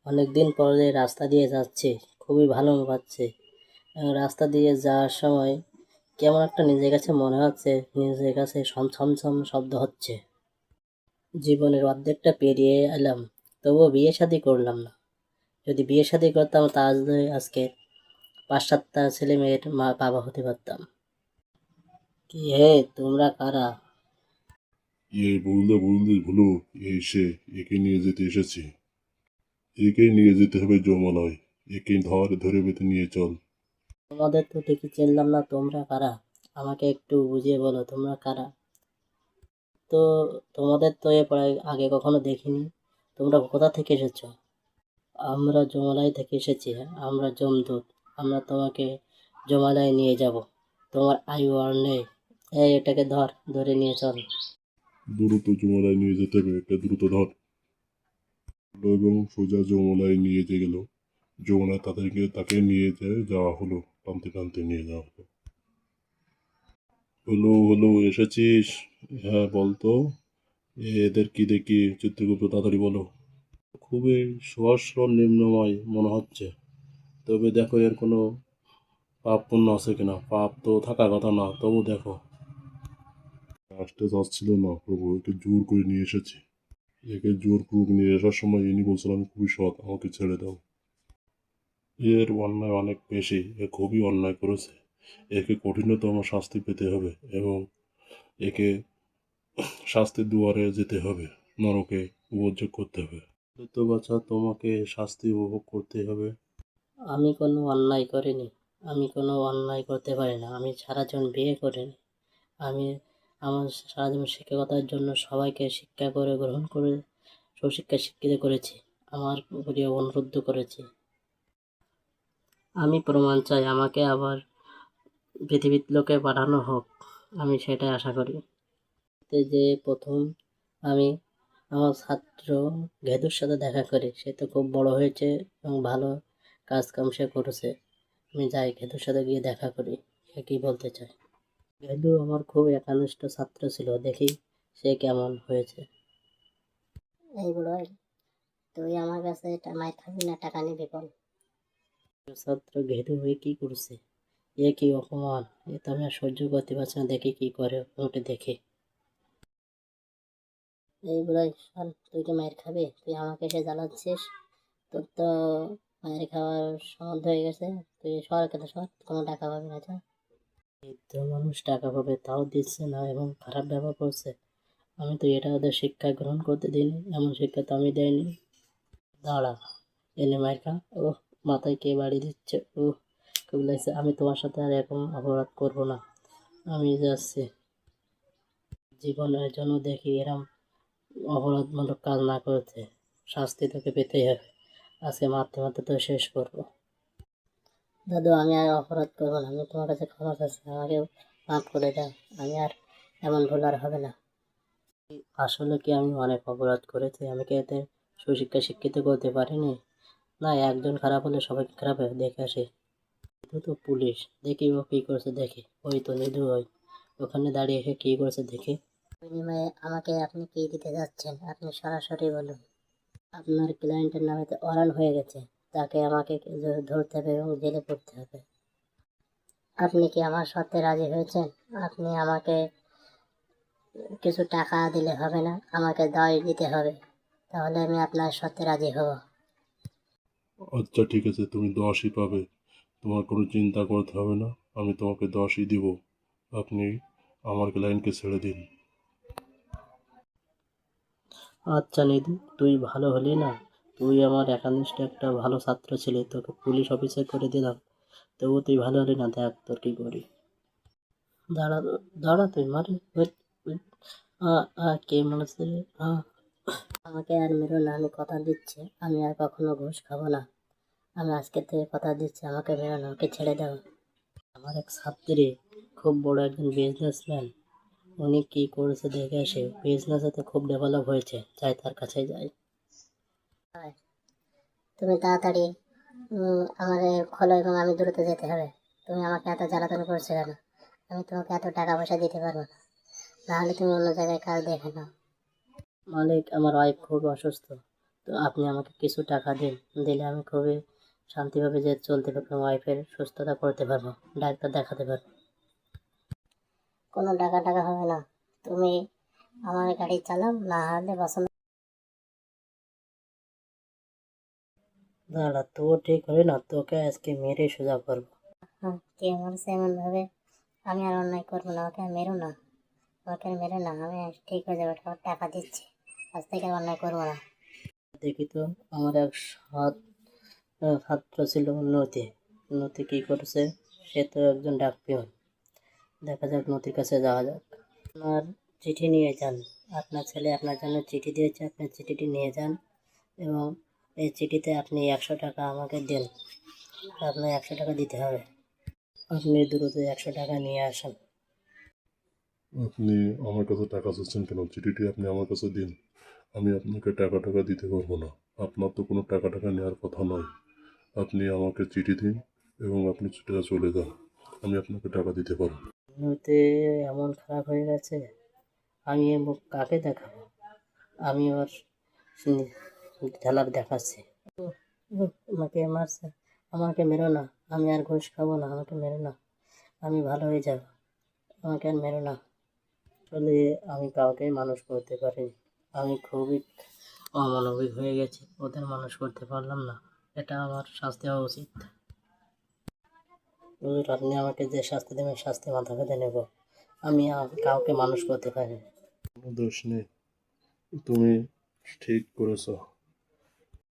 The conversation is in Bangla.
অনেকদিন পরে রাস্তা দিয়ে যাচ্ছি, খুবই ভালো পাচ্ছি। রাস্তা দিয়ে যাওয়ার সময় কেমন একটা নিজের কাছে মনে হচ্ছে, নিজের কাছে ছমছম শব্দ হচ্ছে। জীবনের অর্ধেকটা পেরিয়ে এলাম, তবুও বিয়ে শাদী করলাম না। যদি বিয়ে শাদী করতাম তাহলে আজকে 5-7টা ছেলে মেয়ের বাবা হতে পারতাম। কি হে, তোমরা কারা? বললে ভুলো, একে নিয়ে যেতে এসেছি। একে নিয়ে যেতে হবে যমলায়। একে ধরে বেঁধে নিয়ে চল। তোমাদের তো ঠিকই চিনলাম না, তোমরা কারা? আমাকে একটু বুঝিয়ে বলো, তোমরা কারা? তো তোমাদের তো এ প্রায় আগে কখনো দেখিনি। তোমরা কোথা থেকে এসেছো? আমরা জমালয় থেকে এসেছি। আমরা যমদূত। আমরা তোমাকে জমালয়ে নিয়ে যাব। তোমার আয়ু আর নেই। এটাকে ধরে নিয়ে চল। দ্রুত যমলায় নিয়ে যেতে হবে, একে দ্রুত ধর। এবং সোজা যমলায় নিয়ে যে গেল। যমুনায় তাকে নিয়ে যাওয়া হলো, টানতে টানতে নিয়ে যাওয়া হলো। হলো হলো, এসেছিস? হ্যাঁ, বলতো। এদের কি দেখি চিত্রগুপ্ত, তাড়াতাড়ি বলো। খুবই সহস্র নিম্নময় মনে হচ্ছে, তবে দেখো এর কোনো পাপ পুণ্য আছে কিনা। পাপ তো থাকার কথা না, তবু দেখো। আসতে চাচ্ছিল না প্রভু, একে জোর করে নিয়ে এসেছি। একে জোর করে নিয়ে আসার সময় ইনি বলছিলাম আমি খুবই সৎ, আমাকে ছেড়ে দাও। এর অন্যায় অনেক বেশি, এ খুবই অন্যায় করেছে। একে কঠিনতম শাস্তি পেতে হবে এবং একে শাস্তির দুয়ারে যেতে হবে, নরকে উপযোগ করতে হবে। তো বাচ্চা, তোমাকে শাস্তি উপভোগ করতে হবে। আমি কোনো অন্যায় করিনি। আমি কোনো অন্যায় করতে পারি না। আমি সারাজীবন বিয়ে করিনি। আমি আমার সারাজীবন শিক্ষকতার জন্য সবাইকে শিক্ষা করে গ্রহণ করে সুশিক্ষায় শিক্ষিত করেছি। আমার প্রিয় অনুরোধ করেছি। আমি প্রমাণ চাই, আমাকে আবার পৃথিবীর লোকে পাঠানো হোক। আমি সেটাই আশা করি। যে প্রথম আমি আমার ছাত্র ঘেদুর সাথে দেখা করি। সে তো খুব বড় হয়েছে এবং ভালো কাজ কাম সে করেছে। আমি যাই ঘেদুর সাথে গিয়ে দেখা করি, সে কি বলতে চায়। ঘেদু আমার খুব একনিষ্ঠ ছাত্র ছিল, দেখি সে কেমন হয়েছে। এই বুড়োই, তুই আমার কাছে মাইর খাবি না টাকা নিবি বল? ছাত্র ঘেদু হয়ে কি করছে? এ কি অপমান! এ তো আমি আর সহ্য করতে পারছি না, দেখি কি করে ওটা দেখে। এই বুড়োই শোন, তুই তো মায়ের খাবি, তুই আমাকে এসে জ্বালাচ্ছিস। তোর তো মায়ের খাওয়ার সমর্থ হয়ে গেছে। তুই সর, কেটে সর, কোনো টাকা পাবি না যা। বৃদ্ধ মানুষ টাকা পাবে তাও দিচ্ছে না এবং খারাপ ব্যবহার করছে। আমি তো এটা ওদের শিক্ষা গ্রহণ করতে দিইনি, এমন শিক্ষা তো আমি দেয়নি। দাঁড়া, এনে মায়ের খা। ও, মাথায় কে বাড়ি দিচ্ছে! ও, খুব লাগছে। আমি তোমার সাথে আর এরকম অপরাধ করব না। আমি যাচ্ছি। জীবনের জন্য দেখি এরম অপরাধমূলক কাজ না করতে। শাস্তি তোকে পেতেই হবে। আজকে মারতে মারতে তো শেষ করবো। দাদু, আমি আর অপরাধ করবো না। আমি তোমার কাছে ক্ষমা চাচ্ছি, আমাকে মাফ করে দাও। আমি আর এমন ভুল আর হবে না। আসলে কি আমি অনেক অপরাধ করেছি? আমি কি এতে সুশিক্ষা শিক্ষিত করতে পারিনি? না, একজন খারাপ হলে সবাইকে খারাপ হয়, দেখে আসি। নিধু তো পুলিশ, দেখি ও কি করছে দেখি। ওই তো নিধু, ওই ওখানে দাঁড়িয়ে এসে কি করছে দেখি। বিনিময়ে আমাকে আপনি কি দিতে যাচ্ছেন? আপনি সরাসরি বলুন। আপনার ক্লায়েন্টের নামে তো ওয়ারেন্ট হয়ে গেছে, তাকে আমাকে ধরতে হবে এবং জেলে পড়তে হবে। আপনি কি আমার শর্তে রাজি হয়েছেন? আপনি আমাকে কিছু টাকা দিলে হবে না, আমাকে দয় দিতে হবে, তাহলে আমি আপনার শর্তে রাজি হব। আচ্ছা ঠিক আছে, তুমি 10ই পাবে। তোমার কোনো চিন্তা করতে হবে না, আমি তোমাকে 10ই দিব। আপনি আমার ক্লায়েন্টকে ছেড়ে দিন। আচ্ছা নিধু, তুই ভালো হলি না। তুই আমার একনিষ্ঠ একটা ভালো ছাত্র ছিলি, তোকে পুলিশ অফিসার করে দিলাম, তবু তুই ভালো হলি না। দেখ তোর কি করি। দাঁড়া, দাঁড়া, তুই মারি। কে মারছে রে? আমাকে আর মেরো না, আমি কথা দিচ্ছি আমি আর কখনো ঘুষ খাবো না। আমি আজকে থেকে কথা দিচ্ছি, আমাকে মেরো না, ওকে ছেড়ে দাও। আমার এক ছাত্রী খুব বড় একজন বিজনেসম্যান, উনি কি করেছে দেখে আসে। বিজনেসে তো খুব ডেভেলপ হয়েছে, যাই তার কাছে যাই। তুমি তাড়াতাড়ি আমাকে খোলো এবং আমি দ্রুত যেতে হবে। তুমি আমাকে এত জ্বালাতন করছো কেন? আমি তোমাকে এত টাকা পয়সা দিতে পারবো না, নাহলে তুমি অন্য জায়গায় কাজ দেখে নাও। মালিক, আমার ওয়াইফ খুব অসুস্থ, তো আপনি আমাকে কিছু টাকা দিন, দিলে আমি খুবই শান্তিভাবে যে চলতে পারবো, ওয়াইফের সুস্থতা করতে পারবো, ডাক্তার দেখাতে পারবো। কোনো টাকা টাকা হবে না, তুমি আমার গাড়ি চালাও, না হলে পছন্দ। দাঁড়া, তোর ঠিক হবে না, তোকে আজকে মেরে সোজা করবো। হ্যাঁ, কে মারছে এমন ভাবে? আমি আর অন্যায় করবো না, আমাকে আর মেরো না, আমাকে আর মেরো না, আমি ঠিক হয়ে যাবে, টাকা দিচ্ছি, আজ থেকে আর অন্যায় করবো না। দেখি তো, আমার এক ছাত্র ছিল নতি। নতি কি করেছে? সে তো একজন ডাক পিয়ন। দেখা যাক, নতির কাছে যাওয়া যাক। আপনার চিঠি নিয়ে যান, আপনার ছেলে আপনার জন্য চিঠি দিয়েছে, আপনি চিঠিটি নিয়ে যান এবং এই চিঠিতে আপনি 100 টাকা আমাকে দিন। আপনার 100 টাকা দিতে হবে। আপনি দ্রুত 100 টাকা নিয়ে আসেন। আপনি আমার কাছে টাকা চাচ্ছেন কেন? চিঠিটি আপনি আমার কাছে দিন। আমি আপনাকে টাকা দিতে পারবো না। আপনার তো কোনো টাকা নেওয়ার কথা নয়। আপনি আমাকে চিঠি দিন এবং আপনি চিঠিটা চলে যান। আমি আপনাকে টাকা দিতে পারবো। নতি এমন খারাপ হয়ে গেছে, আমি এর মুখ কাকে দেখাবো? আমি ওর ঝালাক দেখাচ্ছি। আমাকে মারছে, আমাকে মেরো না, আমি আর ঘুষ খাবো না, আমাকে মেরো না, আমি ভালো হয়ে যাব, আমাকে আর মেরো না। আসলে আমি কাউকে মানুষ করতে পারিনি, আমি খুবই অমানবিক হয়ে গেছি, ওদের মানুষ করতে পারলাম না, এটা আমার শাস্তি হওয়া উচিত। হুজুর, আপনি আমাকে যে শাস্তি দেবেন শাস্তি মাথা পেতে নেব। আমি কাউকে মানুষ করতে পারিনি। কোনো দোষ নেই। তুমি ঠিক করেছো।